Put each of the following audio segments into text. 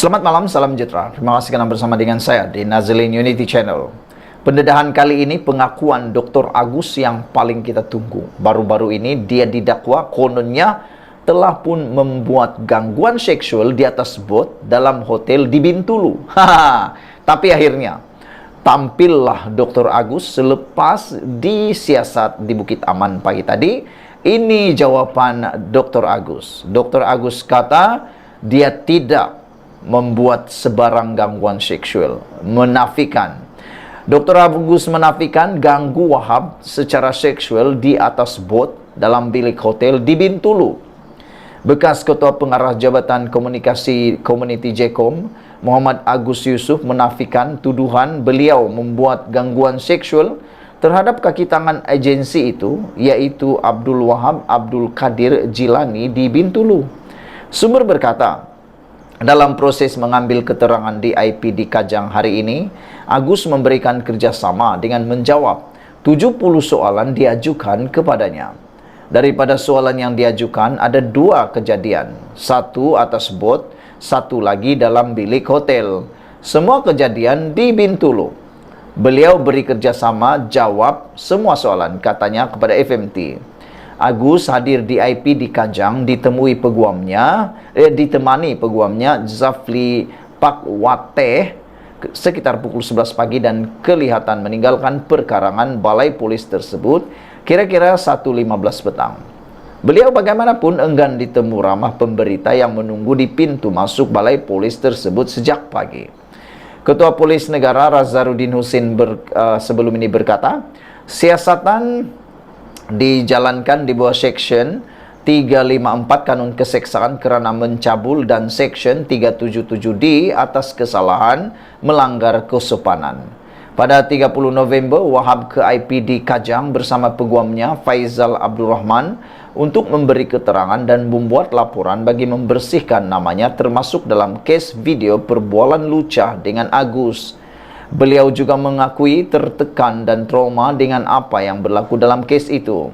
Selamat malam, salam sejahtera. Terima kasih karena bersama dengan saya di Nazilin Unity Channel. Pendedahan kali ini pengakuan Dr. Agus yang paling kita tunggu. Baru-baru ini dia didakwa kononnya telah pun membuat gangguan seksual di atas bot dalam hotel di Bintulu. Tapi akhirnya tampillah Dr. Agus selepas disiasat di Bukit Aman pagi tadi. Ini jawaban Dr. Agus. Dr. Agus kata dia tidak membuat sebarang gangguan seksual, menafikan. Dr. Agus menafikan ganggu Wahab secara seksual di atas bot dalam bilik hotel di Bintulu. Bekas Ketua Pengarah Jabatan Komunikasi Community Jekom, Muhammad Agus Yusuf menafikan tuduhan beliau membuat gangguan seksual terhadap kaki tangan agensi itu, yaitu Abdul Wahab Abdul Qadir Jilani di Bintulu. Sumber berkata, dalam proses mengambil keterangan DIP di Kajang hari ini, Agus memberikan kerjasama dengan menjawab 70 soalan diajukan kepadanya. Daripada soalan yang diajukan, ada 2 kejadian. Satu atas bot, satu lagi dalam bilik hotel. Semua kejadian di Bintulu. Beliau beri kerjasama jawab semua soalan, katanya kepada FMT. Agus hadir di IP di Kajang ditemani peguamnya Zafli Pakwateh sekitar pukul 11 pagi dan kelihatan meninggalkan perkarangan balai polis tersebut kira-kira 1.15 petang. Beliau bagaimanapun enggan ditemu ramah pemberita yang menunggu di pintu masuk balai polis tersebut sejak pagi. Ketua Polis Negara Razarudin Husin sebelum ini berkata, siasatan dijalankan di bawah Section 354 Kanun Keseksaan kerana mencabul dan Section 377D atas kesalahan melanggar kesopanan. Pada 30 November, Wahab ke IPD Kajang bersama peguamnya Faizal Abdul Rahman untuk memberi keterangan dan membuat laporan bagi membersihkan namanya termasuk dalam kes video perbualan lucah dengan Agus. Beliau juga mengakui tertekan dan trauma dengan apa yang berlaku dalam kes itu.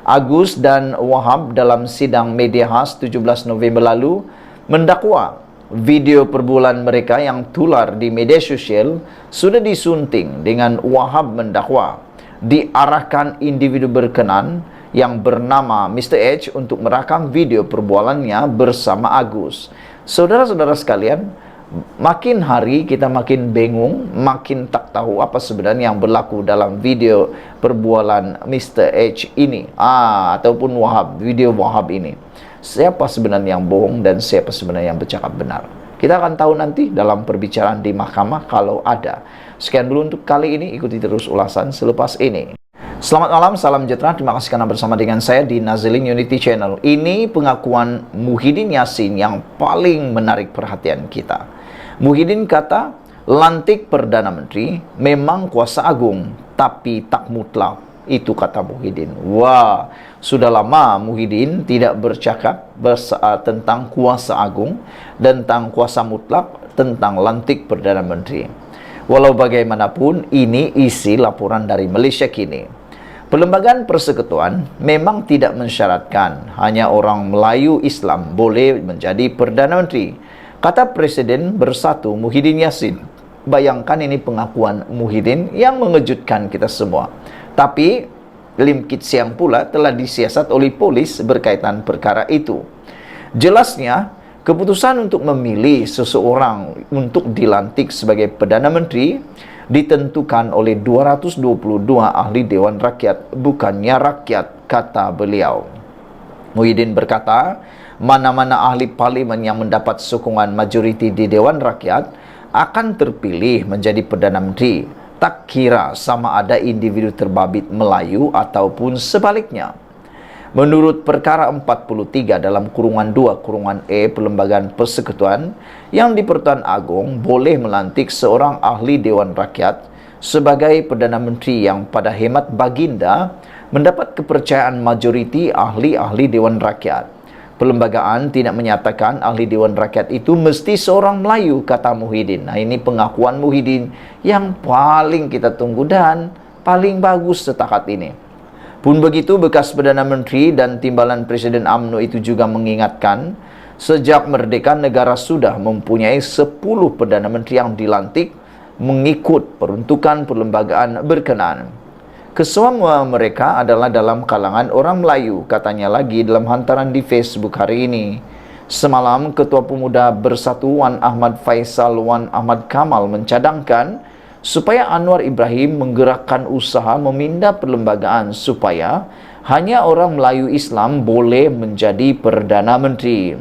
Agus dan Wahab dalam sidang media khas 17 November lalu mendakwa video perbualan mereka yang tular di media sosial sudah disunting dengan Wahab mendakwa diarahkan individu berkenan yang bernama Mr. H untuk merakam video perbualannya bersama Agus. Saudara-saudara sekalian, makin hari kita makin bingung, makin tak tahu apa sebenarnya yang berlaku dalam video perbualan Mr. H ini ataupun Wahab, video Wahab ini. Siapa sebenarnya yang bohong dan siapa sebenarnya yang bercakap benar. Kita akan tahu nanti dalam perbicaraan di mahkamah kalau ada. Sekian dulu untuk kali ini, ikuti terus ulasan selepas ini. Selamat malam, salam sejahtera. Terima kasih karena bersama dengan saya di Nazilin Unity Channel. Ini pengakuan Muhyiddin Yassin yang paling menarik perhatian kita. Muhyiddin kata, lantik Perdana Menteri memang kuasa agung, tapi tak mutlak. Itu kata Muhyiddin. Wah, sudah lama Muhyiddin tidak bercakap tentang kuasa agung dan tentang kuasa mutlak, tentang lantik Perdana Menteri. Walau bagaimanapun, ini isi laporan dari Malaysia kini. Perlembagaan Persekutuan memang tidak mensyaratkan hanya orang Melayu Islam boleh menjadi Perdana Menteri, kata Presiden Bersatu Muhyiddin Yassin. Bayangkan ini pengakuan Muhyiddin yang mengejutkan kita semua. Tapi Lim Kit Siang pula telah disiasat oleh polis berkaitan perkara itu. Jelasnya, keputusan untuk memilih seseorang untuk dilantik sebagai Perdana Menteri ditentukan oleh 222 ahli Dewan Rakyat, bukannya rakyat, kata beliau. Muhyiddin berkata, mana-mana ahli parlimen yang mendapat sokongan majoriti di Dewan Rakyat akan terpilih menjadi Perdana Menteri. Tak kira sama ada individu terbabit Melayu ataupun sebaliknya. Menurut perkara 43 dalam kurungan 2 kurungan E Perlembagaan Persekutuan, yang di Pertuan Agong boleh melantik seorang ahli Dewan Rakyat sebagai Perdana Menteri yang pada hemat baginda mendapat kepercayaan majoriti ahli-ahli Dewan Rakyat. Perlembagaan tidak menyatakan ahli Dewan Rakyat itu mesti seorang Melayu, kata Muhyiddin. Nah, ini pengakuan Muhyiddin yang paling kita tunggu dan paling bagus setakat ini. Pun begitu, bekas Perdana Menteri dan Timbalan Presiden UMNO itu juga mengingatkan Sejak merdeka, negara sudah mempunyai 10 Perdana Menteri yang dilantik mengikut peruntukan perlembagaan berkenaan. Kesemua mereka adalah dalam kalangan orang Melayu, katanya lagi dalam hantaran di Facebook hari ini. Semalam, Ketua Pemuda Bersatu Wan Ahmad Faisal Wan Ahmad Kamal mencadangkan supaya Anwar Ibrahim menggerakkan usaha memindah perlembagaan supaya hanya orang Melayu Islam boleh menjadi Perdana Menteri.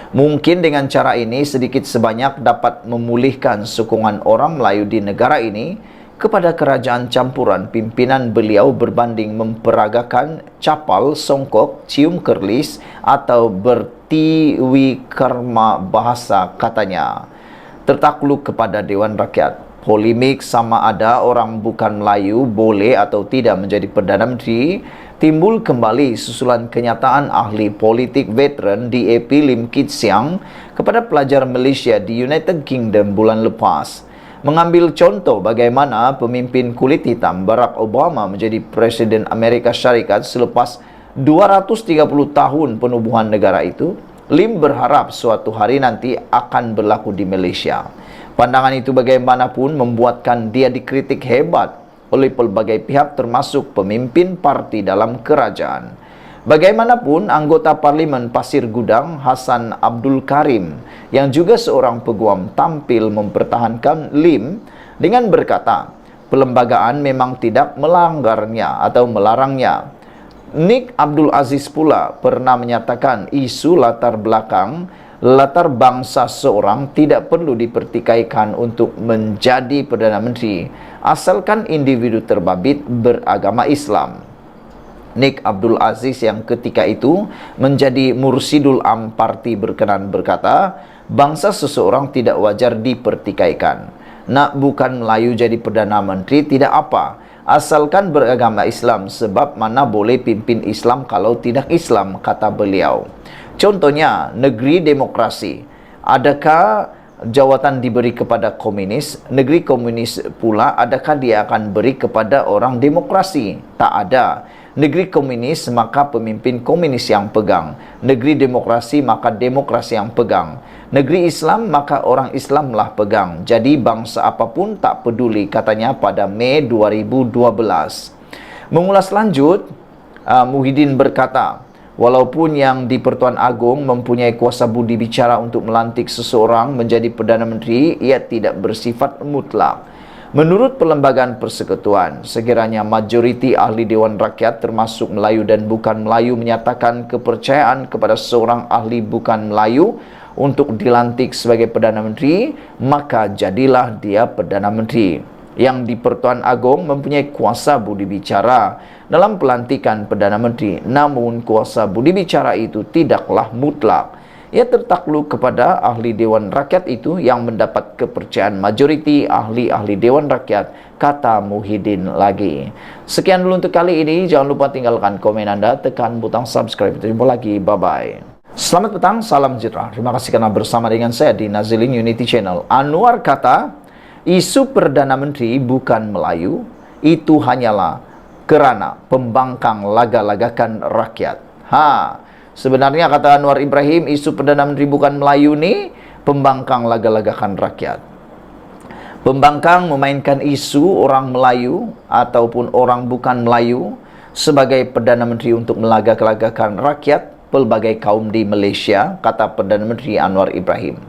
Mungkin dengan cara ini sedikit sebanyak dapat memulihkan sokongan orang Melayu di negara ini kepada kerajaan campuran pimpinan beliau berbanding memperagakan capal, songkok, cium kerlis atau bertiwi karma bahasa, katanya. Tertakluk kepada Dewan Rakyat. Polemik sama ada orang bukan Melayu boleh atau tidak menjadi Perdana Menteri timbul kembali susulan kenyataan ahli politik veteran DAP Lim Kit Siang kepada pelajar Malaysia di United Kingdom bulan lepas. Mengambil contoh bagaimana pemimpin kulit hitam Barack Obama menjadi Presiden Amerika Syarikat selepas 230 tahun penubuhan negara itu, Lim berharap suatu hari nanti akan berlaku di Malaysia. Pandangan itu bagaimanapun membuatkan dia dikritik hebat oleh pelbagai pihak termasuk pemimpin parti dalam kerajaan. Bagaimanapun, anggota Parlimen Pasir Gudang Hasan Abdul Karim yang juga seorang peguam tampil mempertahankan Lim dengan berkata, perlembagaan memang tidak melanggarnya atau melarangnya. Nick Abdul Aziz pula pernah menyatakan isu latar bangsa seorang tidak perlu dipertikaikan untuk menjadi Perdana Menteri asalkan individu terbabit beragama Islam. Nick Abdul Aziz yang ketika itu menjadi Mursidul Am Parti berkenan berkata, bangsa seseorang tidak wajar dipertikaikan. Nak bukan Melayu jadi Perdana Menteri tidak apa, asalkan beragama Islam, sebab mana boleh pimpin Islam kalau tidak Islam, kata beliau. Contohnya, negeri demokrasi. Adakah jawatan diberi kepada komunis? Negeri komunis pula, adakah dia akan beri kepada orang demokrasi? Tak ada. Negeri komunis, maka pemimpin komunis yang pegang. Negeri demokrasi, maka demokrasi yang pegang. Negeri Islam, maka orang Islamlah pegang. Jadi bangsa apapun tak peduli, katanya pada Mei 2012. Mengulas lanjut, Muhyiddin berkata, walaupun yang di Pertuan Agong mempunyai kuasa budi bicara untuk melantik seseorang menjadi Perdana Menteri, ia tidak bersifat mutlak. Menurut Perlembagaan Persekutuan, sekiranya majoriti ahli Dewan Rakyat termasuk Melayu dan bukan Melayu menyatakan kepercayaan kepada seorang ahli bukan Melayu untuk dilantik sebagai Perdana Menteri, maka jadilah dia Perdana Menteri. Yang di Pertuan Agong mempunyai kuasa budi bicara dalam pelantikan Perdana Menteri, namun kuasa budi bicara itu tidaklah mutlak. Ia tertakluk kepada ahli Dewan Rakyat itu yang mendapat kepercayaan majoriti ahli-ahli Dewan Rakyat, kata Muhyiddin lagi. Sekian dulu untuk kali ini. Jangan lupa tinggalkan komen Anda, tekan butang subscribe. Terima lagi, bye-bye. Selamat petang, salam sejahtera. Terima kasih karena bersama dengan saya di Nazilin Unity Channel. Anwar kata, isu Perdana Menteri bukan Melayu, itu hanyalah kerana pembangkang laga-lagakan rakyat. Sebenarnya kata Anwar Ibrahim, isu Perdana Menteri bukan Melayu ni pembangkang laga-lagakan rakyat. Pembangkang memainkan isu orang Melayu ataupun orang bukan Melayu sebagai Perdana Menteri untuk melagak-lagakan rakyat pelbagai kaum di Malaysia, kata Perdana Menteri Anwar Ibrahim.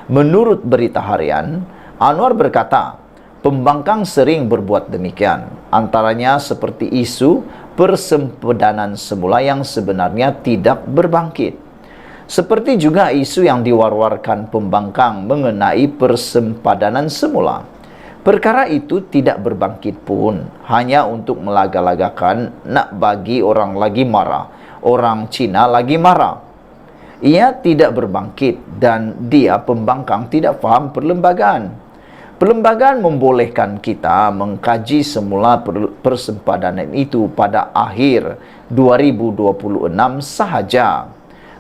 Menurut berita harian, Anwar berkata, pembangkang sering berbuat demikian, antaranya seperti isu persempadan semula yang sebenarnya tidak berbangkit. Seperti juga isu yang diwar-warkan pembangkang mengenai persempadanan semula. Perkara itu tidak berbangkit pun, hanya untuk melaga-lagakan nak bagi orang lagi marah, orang Cina lagi marah. Ia tidak berbangkit dan dia pembangkang tidak faham perlembagaan. Perlembagaan membolehkan kita mengkaji semula persempadanan itu pada akhir 2026 sahaja.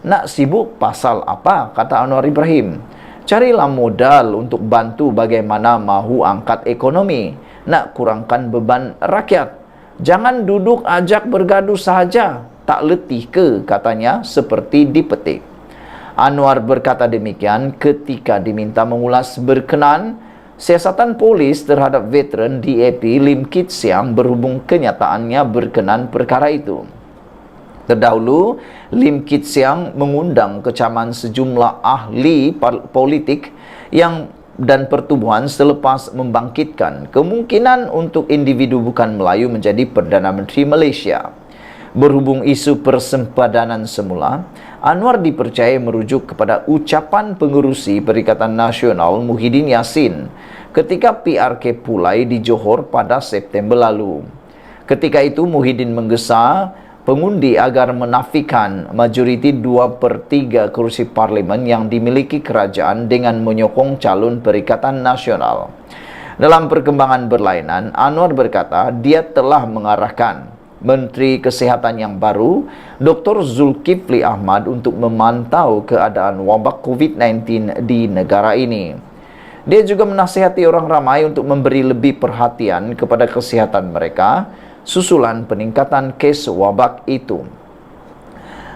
Nak sibuk pasal apa, kata Anwar Ibrahim? Carilah modal untuk bantu bagaimana mahu angkat ekonomi, nak kurangkan beban rakyat. Jangan duduk ajak bergaduh sahaja, tak letih ke, katanya seperti dipetik. Anwar berkata demikian ketika diminta mengulas berkenan siasatan polis terhadap veteran DAP Lim Kit Siang berhubung kenyataannya berkenan perkara itu. Terdahulu, Lim Kit Siang mengundang kecaman sejumlah ahli politik dan pertubuhan selepas membangkitkan kemungkinan untuk individu bukan Melayu menjadi Perdana Menteri Malaysia. Berhubung isu persempadanan semula, Anwar dipercaya merujuk kepada ucapan pengerusi Perikatan Nasional Muhyiddin Yassin ketika PRK Pulai di Johor pada September lalu. Ketika itu Muhyiddin menggesa pengundi agar menafikan majoriti 2/3 kursi parlimen yang dimiliki kerajaan dengan menyokong calon Perikatan Nasional. Dalam perkembangan berlainan, Anwar berkata dia telah mengarahkan Menteri Kesihatan yang baru, Dr. Zulkifli Ahmad, untuk memantau keadaan wabak COVID-19 di negara ini. Dia juga menasihati orang ramai untuk memberi lebih perhatian kepada kesihatan mereka susulan peningkatan kes wabak itu.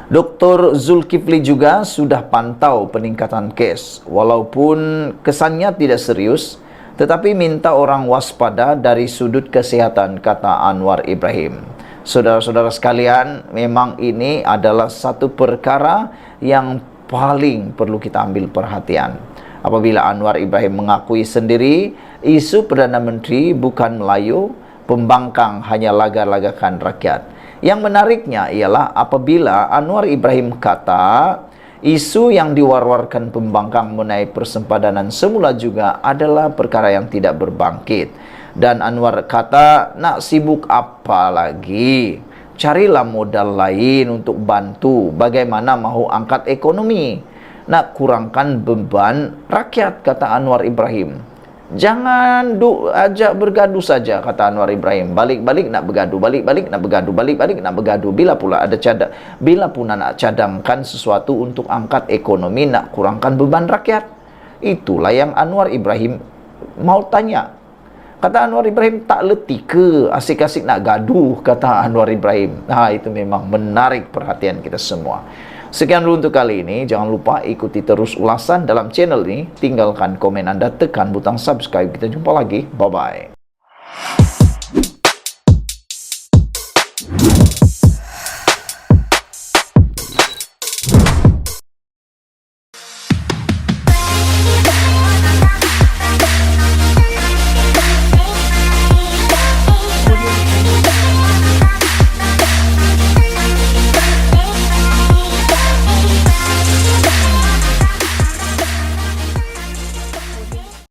Dr. Zulkifli juga sudah pantau peningkatan kes, walaupun kesannya tidak serius, tetapi minta orang waspada dari sudut kesihatan, kata Anwar Ibrahim. Saudara-saudara sekalian, memang ini adalah satu perkara yang paling perlu kita ambil perhatian. Apabila Anwar Ibrahim mengakui sendiri, isu Perdana Menteri bukan Melayu, pembangkang hanya laga-lagakan rakyat. Yang menariknya ialah apabila Anwar Ibrahim kata, isu yang diwar-warkan pembangkang mengenai persempadanan semula juga adalah perkara yang tidak berbangkit. Dan Anwar kata, nak sibuk apa lagi? Carilah modal lain untuk bantu. Bagaimana mahu angkat ekonomi? Nak kurangkan beban rakyat, kata Anwar Ibrahim. Jangan ajak bergaduh saja, kata Anwar Ibrahim. Balik-balik nak bergaduh, balik-balik nak bergaduh, balik-balik nak bergaduh. Bila pula nak cadangkan sesuatu untuk angkat ekonomi, nak kurangkan beban rakyat. Itulah yang Anwar Ibrahim mau tanya. Kata Anwar Ibrahim, tak letih ke asik-asik nak gaduh, kata Anwar Ibrahim. Itu memang menarik perhatian kita semua. Sekian dulu untuk kali ini. Jangan lupa ikuti terus ulasan dalam channel ini. Tinggalkan komen Anda, tekan butang subscribe. Kita jumpa lagi. Bye-bye.